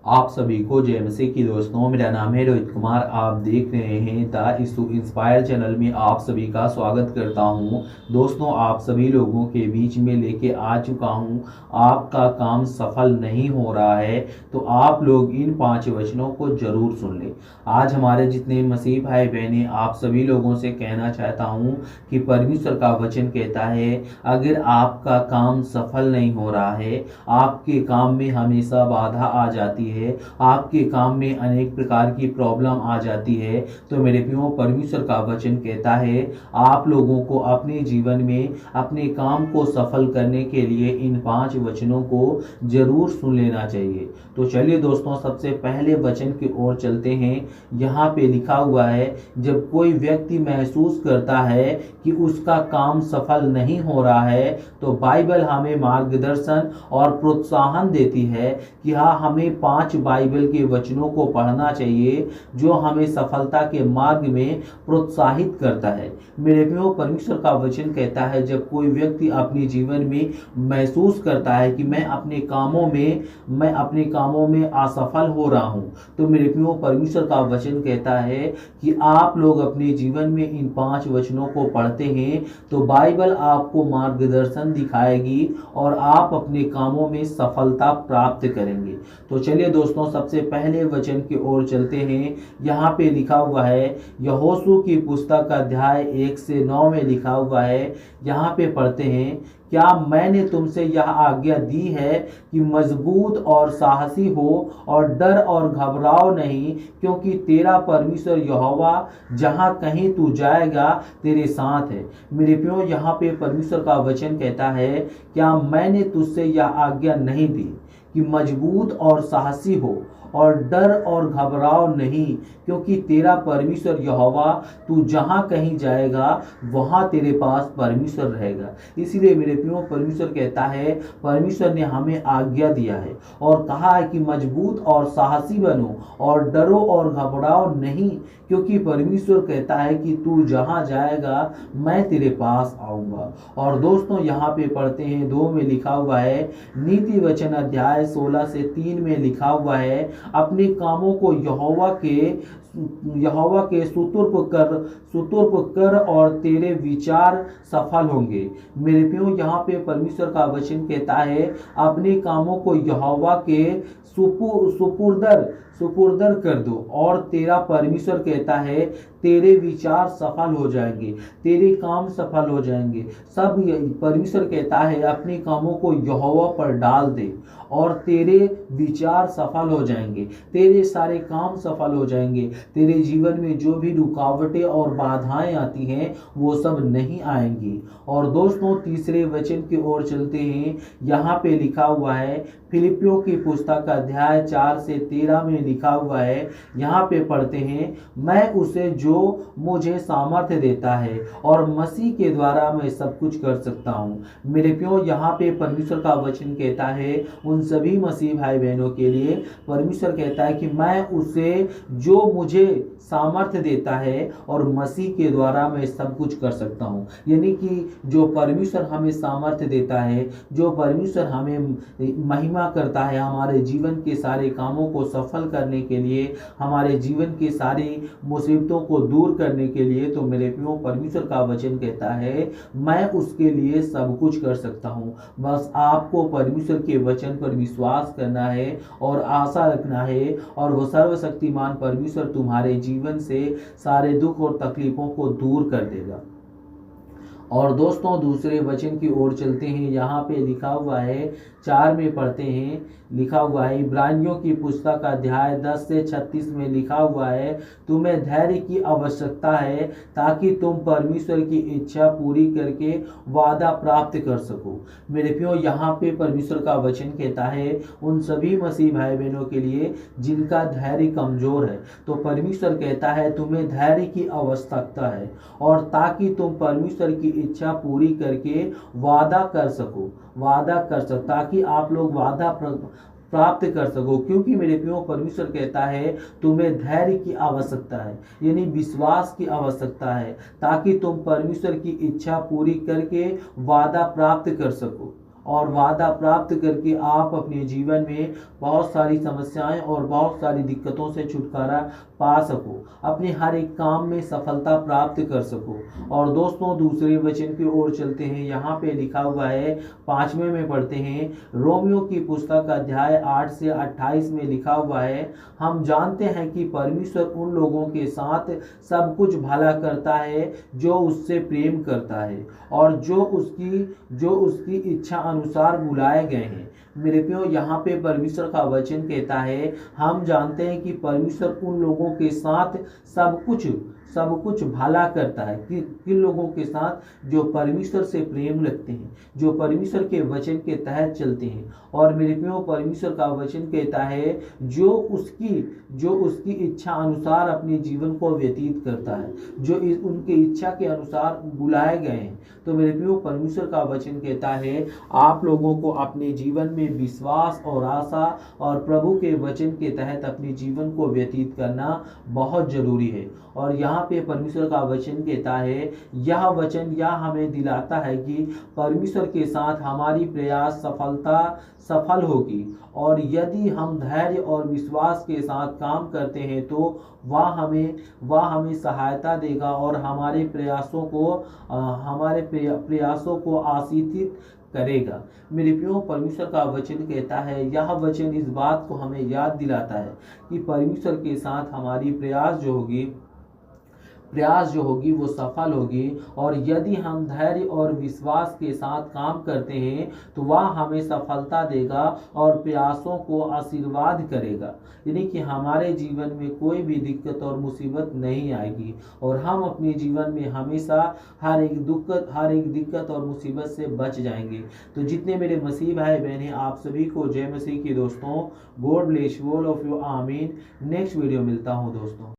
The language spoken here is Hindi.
आप सभी को जय मसीह की दोस्तों। मेरा नाम है रोहित कुमार। आप देख रहे हैं द इंस्पायर चैनल में आप सभी का स्वागत करता हूं। दोस्तों, आप सभी लोगों के बीच में लेके आ चुका हूं। आपका काम सफल नहीं हो रहा है तो आप लोग इन 5 वचनों को जरूर सुन लें। आज हमारे जितने मसीह भाई बहनें, आप सभी लोगों से कहना चाहता हूं कि परमेश्वर का वचन कहता है, अगर आपका काम सफल नहीं हो रहा है, आपके काम में हमेशा बाधा आ जाती है, आपके काम में अनेक प्रकार की प्रॉब्लम आ जाती है, तो मेरे प्रियो परमेश्वर का वचन कहता है आप लोगों को अपने जीवन में अपने काम को सफल करने के लिए इन 5 वचनों को जरूर सुन लेना चाहिए। तो चलिए दोस्तों, सबसे पहले वचन की ओर चलते हैं। यहाँ पे लिखा हुआ है, जब कोई व्यक्ति महसूस करता है कि उसका काम सफल नहीं हो रहा है तो बाइबल हमें मार्गदर्शन और प्रोत्साहन देती है कि हाँ, हमें 5 बाइबल के वचनों को पढ़ना चाहिए जो हमें सफलता के मार्ग में प्रोत्साहित करता है। मेरे प्रियो, परमेश्वर का वचन कहता है, जब कोई व्यक्ति अपने जीवन में महसूस करता है कि मैं अपने कामों में असफल हो रहा हूँ, तो मेरे प्रियो परमेश्वर का वचन कहता है कि आप लोग अपने जीवन में इन 5 वचनों को पढ़ते हैं तो बाइबल आपको मार्गदर्शन दिखाएगी और आप अपने कामों में सफलता प्राप्त करेंगे। तो चलिए दोस्तों, सबसे पहले वचन की ओर चलते हैं। यहाँ पे लिखा हुआ है, यहोशू की पुस्तक अध्याय 1 से 9 में लिखा हुआ है। यहाँ पे पढ़ते हैं, क्या मैंने तुमसे यह आज्ञा दी है कि मजबूत और साहसी हो और डर और घबराओ नहीं, क्योंकि तेरा परमेश्वर यहोवा जहाँ कहीं तू जाएगा तेरे साथ है। मेरे प्रियो, यहाँ पे परमेश्वर का वचन कहता है, क्या मैंने तुझसे यह आज्ञा नहीं दी कि मजबूत और साहसी हो और डर और घबराओ नहीं, क्योंकि तेरा परमेश्वर यहोवा तू जहां कहीं जाएगा वहां तेरे पास परमेश्वर रहेगा। इसीलिए मेरे प्रियो, परमेश्वर कहता है, परमेश्वर ने हमें आज्ञा दिया है और कहा है कि मजबूत और साहसी बनो और डरो और घबराओ नहीं, क्योंकि परमेश्वर कहता है कि तू जहां जाएगा मैं तेरे पास आऊंगा। और दोस्तों, यहाँ पे पढ़ते हैं 2 में लिखा हुआ है, नीति वचन अध्याय 16 से 3 में लिखा हुआ है, अपने कामों को यहोवा के सुपुर्द कर और तेरे विचार सफल होंगे। मेरे प्रियो, यहाँ पे परमेश्वर का वचन कहता है, अपने कामों को यहोवा के सुपुर्दर कर दो और तेरा परमेश्वर कहता है तेरे विचार सफल हो जाएंगे, तेरे काम सफल हो जाएंगे। सब परमेश्वर कहता है अपने कामों को यहोवा पर डाल दे और तेरे विचार सफल हो जाएंगे, तेरे सारे काम सफल हो जाएंगे। तेरे जीवन में जो भी रुकावटें और बाधाएं आती हैं वो सब नहीं आएंगी। और दोस्तों, तीसरे वचन की ओर चलते हैं। यहाँ पे लिखा हुआ है, फिलिपियों की पुस्तक अध्याय 4 से 13 में लिखा हुआ है। यहाँ पे पढ़ते हैं, मैं उसे जो मुझे सामर्थ्य देता है और मसीह के द्वारा मैं सब कुछ कर सकता हूँ। मेरे प्रियो, यहाँ पे परमेश्वर का वचन कहता है उन सभी मसीह भाई बहनों के लिए, परमेश्वर कहता है कि मैं उसे जो मुझे सामर्थ्य देता है और मसीह के द्वारा मैं सब कुछ कर सकता हूँ। यानी कि जो परमेश्वर हमें सामर्थ्य देता है, जो परमेश्वर हमें महिमा करता है हमारे जीवन के सारे कामों को सफल करने के लिए, हमारे जीवन के सारी मुसीबतों को दूर करने के लिए, तो मेरे प्रियो परमेश्वर का वचन कहता है मैं उसके लिए सब कुछ कर सकता हूँ। बस आपको परमेश्वर के वचन पर विश्वास करना है और आशा रखना है, और वो सर्वशक्तिमान परमेश्वर तुम्हारे जीवन से सारे दुख और तकलीफों को दूर कर देगा। और दोस्तों, दूसरे वचन की ओर चलते हैं। यहाँ पे लिखा हुआ है, 4 में पढ़ते हैं, लिखा हुआ है, इब्रानियों की पुस्तक अध्याय 10 से 36 में लिखा हुआ है, तुम्हें धैर्य की आवश्यकता है ताकि तुम परमेश्वर की इच्छा पूरी करके वादा प्राप्त कर सको। मेरे प्रियो, यहाँ पे परमेश्वर का वचन कहता है उन सभी मसीह भाई बहनों के लिए जिनका धैर्य कमजोर है, तो परमेश्वर कहता है तुम्हें धैर्य की आवश्यकता है, और ताकि तुम परमेश्वर की इच्छा पूरी करके वादा कर सको, ताकि आप लोग वादा प्राप्त कर सको। क्योंकि मेरे प्रियो, परमेश्वर कहता है तुम्हें धैर्य की आवश्यकता है, यानी विश्वास की आवश्यकता है, ताकि तुम परमेश्वर की इच्छा पूरी करके वादा प्राप्त कर सको। और वादा प्राप्त करके आप अपने जीवन में बहुत सारी समस्याएं और बहुत सारी दिक्कतों से छुटकारा पा सको, अपने हर एक काम में सफलता प्राप्त कर सको। और दोस्तों दूसरे वचन की ओर चलते हैं। यहाँ पे लिखा हुआ है 5वें में पढ़ते हैं, रोमियो की पुस्तक अध्याय 8 से 28 में लिखा हुआ है, हम जानते हैं कि परमेश्वर उन लोगों के साथ सब कुछ भला करता है जो उससे प्रेम करता है और जो उसकी इच्छा अनुसार बुलाए गए हैं। मेरे प्रियो, यहाँ पे परमेश्वर का वचन कहता है, हम जानते हैं कि परमेश्वर उन लोगों के साथ सब कुछ भला करता है। कि किन लोगों के साथ? जो परमेश्वर से प्रेम रखते हैं, जो परमेश्वर के वचन के तहत चलते हैं। और मेरे प्रियो, परमेश्वर का वचन कहता है जो उसकी इच्छा अनुसार अपने जीवन को व्यतीत करता है, जो उनके इच्छा के अनुसार बुलाए गए हैं। तो मेरे प्रियो, परमेश्वर का वचन कहता है आप लोगों को अपने जीवन में विश्वास और आशा और प्रभु के वचन के तहत अपने जीवन को व्यतीत करना बहुत जरूरी है। और यहाँ पे परमेश्वर का वचन कहता है, यह वचन यह हमें दिलाता है कि परमेश्वर के साथ हमारी प्रयास सफल होगी, और यदि हम धैर्य और विश्वास के साथ काम करते हैं तो वह हमें सहायता देगा और हमारे प्रयासों को आशीषित करेगा। मेरे प्रियो, परमेश्वर का वचन कहता है, यह वचन इस बात को हमें याद दिलाता है कि परमेश्वर के साथ हमारी प्रयास जो होगी वो सफल होगी, और यदि हम धैर्य और विश्वास के साथ काम करते हैं तो वह हमें सफलता देगा और प्रयासों को आशीर्वाद करेगा। यानी कि हमारे जीवन में कोई भी दिक्कत और मुसीबत नहीं आएगी और हम अपने जीवन में हमेशा हर एक दिक्कत और मुसीबत से बच जाएंगे। तो जितने मेरे मसीह भाई बहन हैं, आप सभी को जय मसीह की दोस्तों। God bless you all of you, आमीन। नेक्स्ट वीडियो मिलता हूँ दोस्तों।